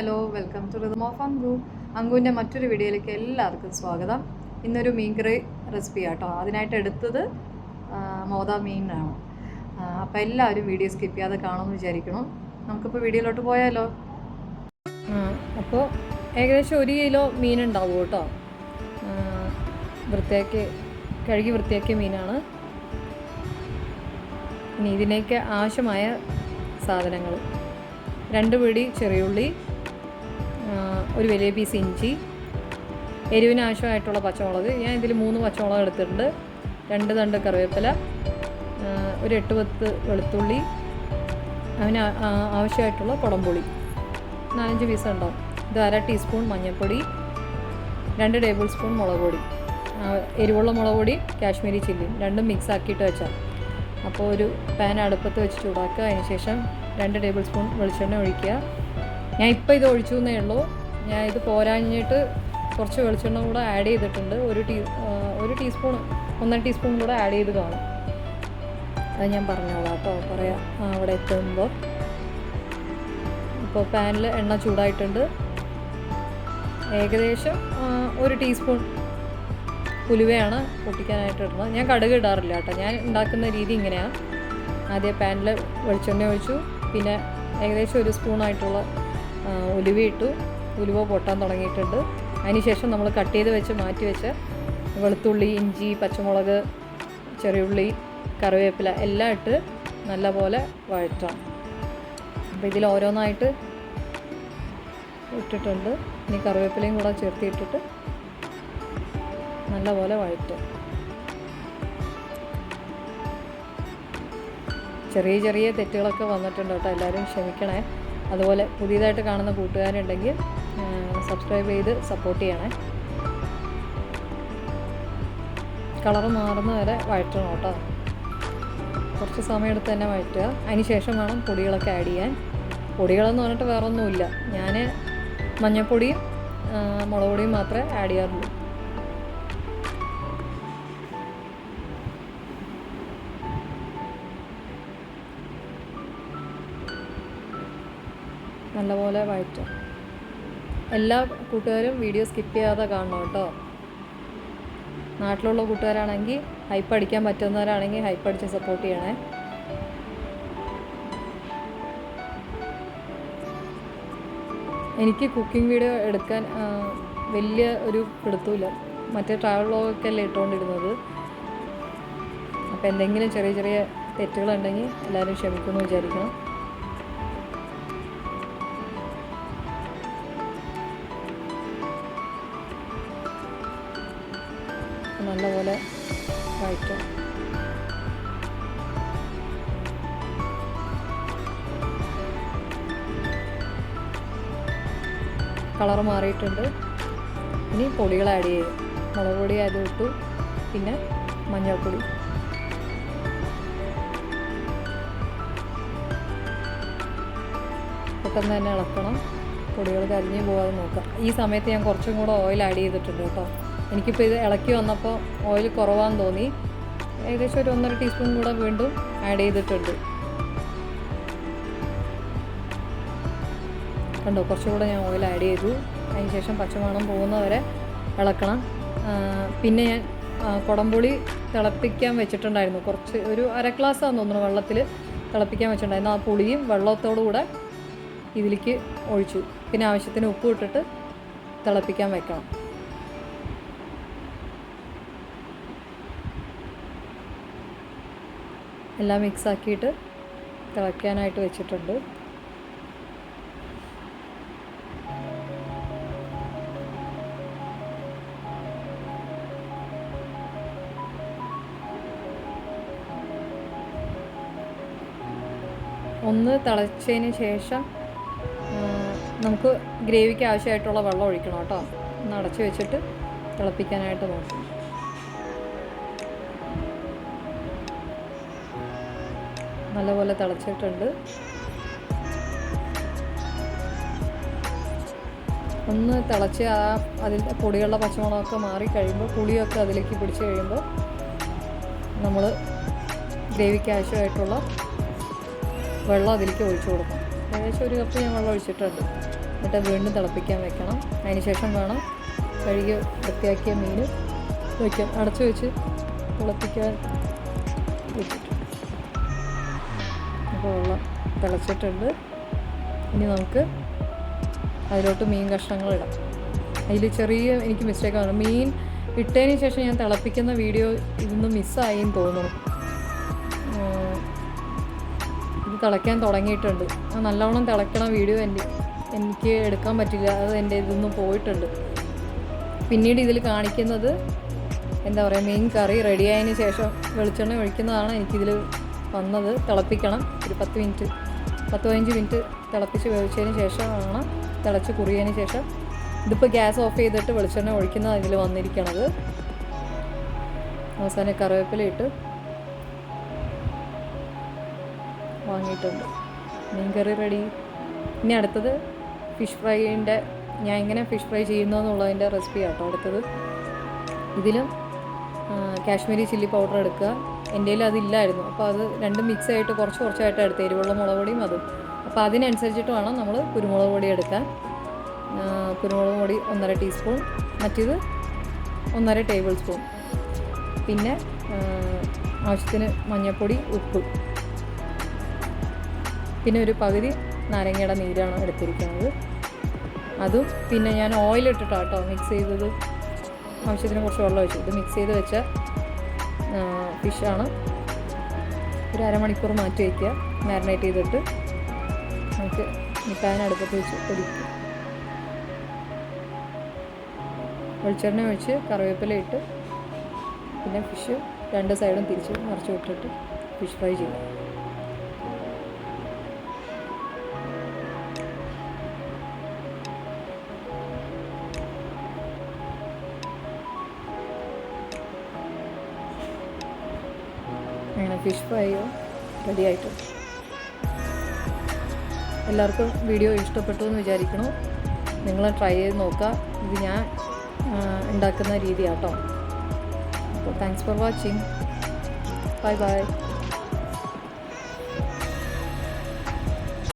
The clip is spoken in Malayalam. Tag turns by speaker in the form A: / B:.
A: Hello, welcome to rhythm of Anku. അങ്കുവിൻ്റെ മറ്റൊരു വീഡിയോയിലേക്ക് എല്ലാവർക്കും സ്വാഗതം. ഇന്നൊരു മീൻകറി റെസിപ്പി ആട്ടോ. അതിനായിട്ട് എടുത്തത് മോദ മീനാണ്. അപ്പോൾ എല്ലാവരും വീഡിയോ സ്കിപ്പ് ചെയ്യാതെ കാണുമെന്ന് വിചാരിക്കണം. നമുക്കിപ്പോൾ വീഡിയോയിലോട്ട് പോയാലോ. അപ്പോൾ ഏകദേശം 1 കിലോ മീനുണ്ടാവും കേട്ടോ. കഴുകി വൃത്തിയാക്കിയ മീനാണ്. ഇനി ഇതിനേക്ക് ആവശ്യമായ സാധനങ്ങൾ: 2 പിടി ചെറിയുള്ളി, ഒരു വലിയ പീസ് ഇഞ്ചി, എരിവിന് ആവശ്യമായിട്ടുള്ള പച്ചമുളക്. ഞാൻ ഇതിൽ 3 പച്ചമുളക് എടുത്തിട്ടുണ്ട്, 2 തണ്ട് കറിവേപ്പില, ഒരു 8-10 വെളുത്തുള്ളി, അതിന് ആവശ്യമായിട്ടുള്ള കുടംപുളി 4-5 പീസ് ഉണ്ടാവും. ഇത് 1/2 ടീസ്പൂൺ മഞ്ഞൾപ്പൊടി, 2 ടേബിൾ സ്പൂൺ മുളക് പൊടി, എരിവുള്ള മുളക് പൊടി, കാശ്മീരി ചില്ലി രണ്ടും മിക്സ് ആക്കിയിട്ട് വെച്ചാൽ. അപ്പോൾ ഒരു പാൻ അടുപ്പത്ത് വെച്ച് ചൂടാക്കുക. അതിന് ശേഷം 2 ടേബിൾ സ്പൂൺ വെളിച്ചെണ്ണ ഒഴിക്കുക. ഞാൻ ഇപ്പോൾ ഇത് ഒഴിച്ചു എന്നേ ഉള്ളൂ. ഞാൻ ഇത് പോരാഞ്ഞിട്ട് കുറച്ച് വെളിച്ചെണ്ണ കൂടെ ആഡ് ചെയ്തിട്ടുണ്ട്. ഒരു ടീസ്പൂൺ 1.5 ടീസ്പൂൺ കൂടെ ആഡ് ചെയ്ത് കാണും. അത് ഞാൻ പറഞ്ഞോളാം കേട്ടോ, പറയാം അവിടെ എത്തുമ്പോൾ. ഇപ്പോൾ പാനിൽ എണ്ണ ചൂടായിട്ടുണ്ട്. ഏകദേശം 1 ടീസ്പൂൺ ഉലുവയാണ് പൊട്ടിക്കാനായിട്ട് ഇടുന്നത്. ഞാൻ കടുക് ഇടാറില്ല കേട്ടോ. ഞാൻ ഉണ്ടാക്കുന്ന രീതി ഇങ്ങനെയാണ്: ആദ്യം പാനിൽ വെളിച്ചെണ്ണ ഒഴിച്ചു, പിന്നെ ഏകദേശം 1 സ്പൂണായിട്ടുള്ള ഉലുവ ഇട്ടു. ഉലുവ പൊട്ടാൻ തുടങ്ങിയിട്ടുണ്ട്. അതിനുശേഷം നമ്മൾ കട്ട് ചെയ്ത് വെച്ച് മാറ്റി വെച്ച് വെളുത്തുള്ളി, ഇഞ്ചി, പച്ചമുളക്, ചെറിയുള്ളി, കറിവേപ്പില എല്ലാം ഇട്ട് നല്ലപോലെ വഴറ്റാം. അപ്പോൾ ഇതിൽ ഓരോന്നായിട്ട് ഇട്ടിട്ടുണ്ട്. ഇനി കറിവേപ്പിലയും കൂടെ ചേർത്തിട്ടിട്ട് നല്ലപോലെ വഴറ്റും. ചെറിയ തെറ്റുകളൊക്കെ വന്നിട്ടുണ്ട് കേട്ടോ, എല്ലാവരും ക്ഷമിക്കണേ. അതുപോലെ പുതിയതായിട്ട് കാണുന്ന കൂട്ടുകാരുണ്ടെങ്കിൽ സബ്സ്ക്രൈബ് ചെയ്ത് സപ്പോർട്ട് ചെയ്യണേ. കളറ് മാറുന്ന വരെ വഴറ്റണം കേട്ടോ. കുറച്ച് സമയമെടുത്ത് തന്നെ വഴറ്റുക. അതിന് ശേഷം വേണം പൊടികളൊക്കെ ആഡ് ചെയ്യാൻ. പൊടികളെന്ന് പറഞ്ഞിട്ട് വേറെ ഒന്നുമില്ല. ഞാൻ മഞ്ഞൾപ്പൊടിയും മുളക് പൊടിയും മാത്രമേ ആഡ് ചെയ്യാറുള്ളൂ. നല്ലപോലെ വഴറ്റും. എല്ലാ കൂട്ടുകാരും വീഡിയോ സ്കിപ്പ് ചെയ്യാതെ കാണണം കേട്ടോ. നാട്ടിലുള്ള കൂട്ടുകാരാണെങ്കിൽ ഹൈപ്പ് അടിക്കാൻ പറ്റുന്നവരാണെങ്കിൽ ഹൈപ്പ് അടിച്ച് സപ്പോർട്ട് ചെയ്യണേ. എനിക്ക് കുക്കിംഗ് വീഡിയോ എടുക്കാൻ വലിയ ഒരു പിടുത്തമില്ല. മറ്റേ ട്രാവൽ വ്ളോഗൊക്കെ അല്ലേ ഇട്ടുകൊണ്ടിരുന്നത്. അപ്പോൾ എന്തെങ്കിലും ചെറിയ തെറ്റുകളുണ്ടെങ്കിൽ എല്ലാവരും ക്ഷമിക്കുമെന്ന് വിചാരിക്കണം. നല്ലപോലെ വഴറ്റും. കളർ മാറിയിട്ടുണ്ട്. ഇനി പൊടികൾ ആഡ് ചെയ്യും. മുളക് പൊടി അത് ഇട്ടു, പിന്നെ മഞ്ഞൾപ്പൊടി, പെട്ടെന്ന് തന്നെ ഇളക്കണം. പൊടികൾ കരിഞ്ഞ് പോകാതെ നോക്കാം. ഈ സമയത്ത് ഞാൻ കുറച്ചും കൂടെ ഓയിൽ ആഡ് ചെയ്തിട്ടുണ്ട് കേട്ടോ. എനിക്കിപ്പോൾ ഇത് ഇളക്കി വന്നപ്പോൾ ഓയിൽ കുറവാന്ന് തോന്നി. ഏകദേശം ഒരു 1.5 ടീസ്പൂൺ കൂടെ വീണ്ടും ആഡ് ചെയ്തിട്ടുണ്ട്. കണ്ടോ, കുറച്ചുകൂടെ ഞാൻ ഓയിൽ ആഡ് ചെയ്തു. അതിന് ശേഷം പച്ചമണം പോകുന്നവരെ ഇളക്കണം. പിന്നെ ഞാൻ കുടംപുളി തിളപ്പിക്കാൻ വെച്ചിട്ടുണ്ടായിരുന്നു. ഒരു 1/2 ഗ്ലാസ്സാന്ന് തോന്നുന്നു വെള്ളത്തിൽ തിളപ്പിക്കാൻ വെച്ചിട്ടുണ്ടായിരുന്നു. ആ പുളിയും വെള്ളത്തോടുകൂടെ ഇതിലേക്ക് ഒഴിച്ചു. പിന്നെ ആവശ്യത്തിന് ഉപ്പ് ഇട്ടിട്ട് തിളപ്പിക്കാൻ വെക്കണം. എല്ലാം മിക്സാക്കിയിട്ട് തിളയ്ക്കാനായിട്ട് വെച്ചിട്ടുണ്ട്. ഒന്ന് തിളച്ചതിന് ശേഷം നമുക്ക് ഗ്രേവിക്ക് ആവശ്യമായിട്ടുള്ള വെള്ളം ഒഴിക്കണം കേട്ടോ. ഒന്ന് അടച്ച് വെച്ചിട്ട് തിളപ്പിക്കാനായിട്ട് നോക്കും. നല്ലപോലെ തിളച്ചിട്ടുണ്ട്. ഒന്ന് തിളച്ച് അതിൻ്റെ പൊടികളുടെ പച്ചമുളകൊക്കെ മാറിക്കഴിയുമ്പോൾ, പുളിയൊക്കെ അതിലേക്ക് പിടിച്ച് കഴിയുമ്പോൾ നമ്മൾ ഗ്രേവിക്ക് ആവശ്യമായിട്ടുള്ള വെള്ളം അതിലേക്ക് ഒഴിച്ചു കൊടുക്കണം. ഏകദേശം 1 കപ്പ് ഞാൻ വെള്ളം ഒഴിച്ചിട്ടുണ്ട്. എന്നിട്ട് വീണ്ടും തിളപ്പിക്കാൻ വെക്കണം. അതിന് ശേഷം വേണം കഴുകി വൃത്തിയാക്കിയ മീൻ വയ്ക്കാം. അടച്ചു വെച്ച് തിളപ്പിക്കാൻ വെച്ചിട്ട് അപ്പോൾ വെള്ളം തിളച്ചിട്ടുണ്ട്. ഇനി നമുക്ക് അതിലോട്ട് മീൻ കഷ്ണങ്ങൾ ഇടാം. അതിൽ ചെറിയ എനിക്ക് മിസ്റ്റേക്കാണ്. മീൻ ഇട്ടതിന് ശേഷം ഞാൻ തിളപ്പിക്കുന്ന വീഡിയോ ഇതൊന്ന് മിസ്സായിന്ന് തോന്നുന്നു. ഇത് തിളയ്ക്കാൻ തുടങ്ങിയിട്ടുണ്ട്. ആ നല്ലവണ്ണം തിളയ്ക്കണ വീഡിയോ എനിക്ക് എടുക്കാൻ പറ്റില്ല. അത് എൻ്റെ ഇതൊന്നും പോയിട്ടുണ്ട്. പിന്നീട് ഇതിൽ കാണിക്കുന്നത് എന്താ പറയുക, മീൻ കറി റെഡിയായതിന് ശേഷം വെളിച്ചെണ്ണ ഒഴിക്കുന്നതാണ് എനിക്കിതിൽ വന്നത്. തിളപ്പിക്കണം ഒരു 10-15 മിനിറ്റ് തിളപ്പിച്ച് വേവിച്ചതിന് ശേഷമാണ്, തിളച്ച് കുറിയതിന് ശേഷം. ഇതിപ്പോൾ ഗ്യാസ് ഓഫ് ചെയ്തിട്ട് വെളിച്ചെണ്ണ ഒഴിക്കുന്നത് അതിൽ വന്നിരിക്കണത്. അവസാനം കറിവേപ്പില ഇട്ട് വാങ്ങിയിട്ടുണ്ട്. മീൻ കറി റെഡി. ഇനി അടുത്തത് ഫിഷ് ഫ്രൈൻ്റെ, ഞാൻ എങ്ങനെ ഫിഷ് ഫ്രൈ ചെയ്യുന്നു എന്നുള്ളതിൻ്റെ റെസിപ്പി ആട്ടോ അടുത്തത്. ഇതിലും കാശ്മീരി ചില്ലി പൗഡർ എടുക്കുക. എൻ്റെ കയ്യിൽ അതില്ലായിരുന്നു, അപ്പോൾ അത് രണ്ടും മിക്സ് ആയിട്ട് കുറച്ചായിട്ട് എടുത്ത്, എരിവുള്ള മുളക് പൊടിയും അതും. അപ്പോൾ അതിനനുസരിച്ചിട്ട് വേണം നമ്മൾ കുരുമുളക് പൊടി എടുക്കാൻ. കുരുമുളക് പൊടി 1.5 ടീസ്പൂൺ, മറ്റേത് 1.5 ടേബിൾ സ്പൂൺ. പിന്നെ ആവശ്യത്തിന് മഞ്ഞൾപ്പൊടി, ഉപ്പ്, പിന്നെ ഒരു പകുതി നാരങ്ങയുടെ നീരാണ് എടുത്തിരിക്കുന്നത്. അതും പിന്നെ ഞാൻ ഓയിലിട്ടിട്ടാട്ടോ മിക്സ് ചെയ്തത്. ആവശ്യത്തിന് കുറച്ച് വെള്ളം ഒഴിച്ചു. ഇത് മിക്സ് ചെയ്ത് വെച്ച ഫിഷാണ്. ഒരു അരമണിക്കൂർ മാറ്റി വയ്ക്കുക, മാരിനേറ്റ് ചെയ്തിട്ട്. നമുക്ക് പാൻ അടുപ്പത്ത് വെച്ച് പൊടിക്കുക. വെളിച്ചെണ്ണ ഒഴിച്ച് കറിവേപ്പില ഇട്ട് പിന്നെ ഫിഷ് 2 സൈഡും തിരിച്ച് മറിച്ച് വിട്ടിട്ട് ഫിഷ് ഫ്രൈ ചെയ്യും. അങ്ങനെ ഫിഷ് ഫ്രൈയോ റെഡി ആയിട്ടുണ്ട്. എല്ലാവർക്കും വീഡിയോ ഇഷ്ടപ്പെട്ടു എന്ന് വിചാരിക്കണം. നിങ്ങൾ ട്രൈ ചെയ്ത് നോക്കുക. ഇത് ഞാൻ ഉണ്ടാക്കുന്ന രീതിയാട്ടോ. അപ്പോൾ thanks for watching. Bye bye.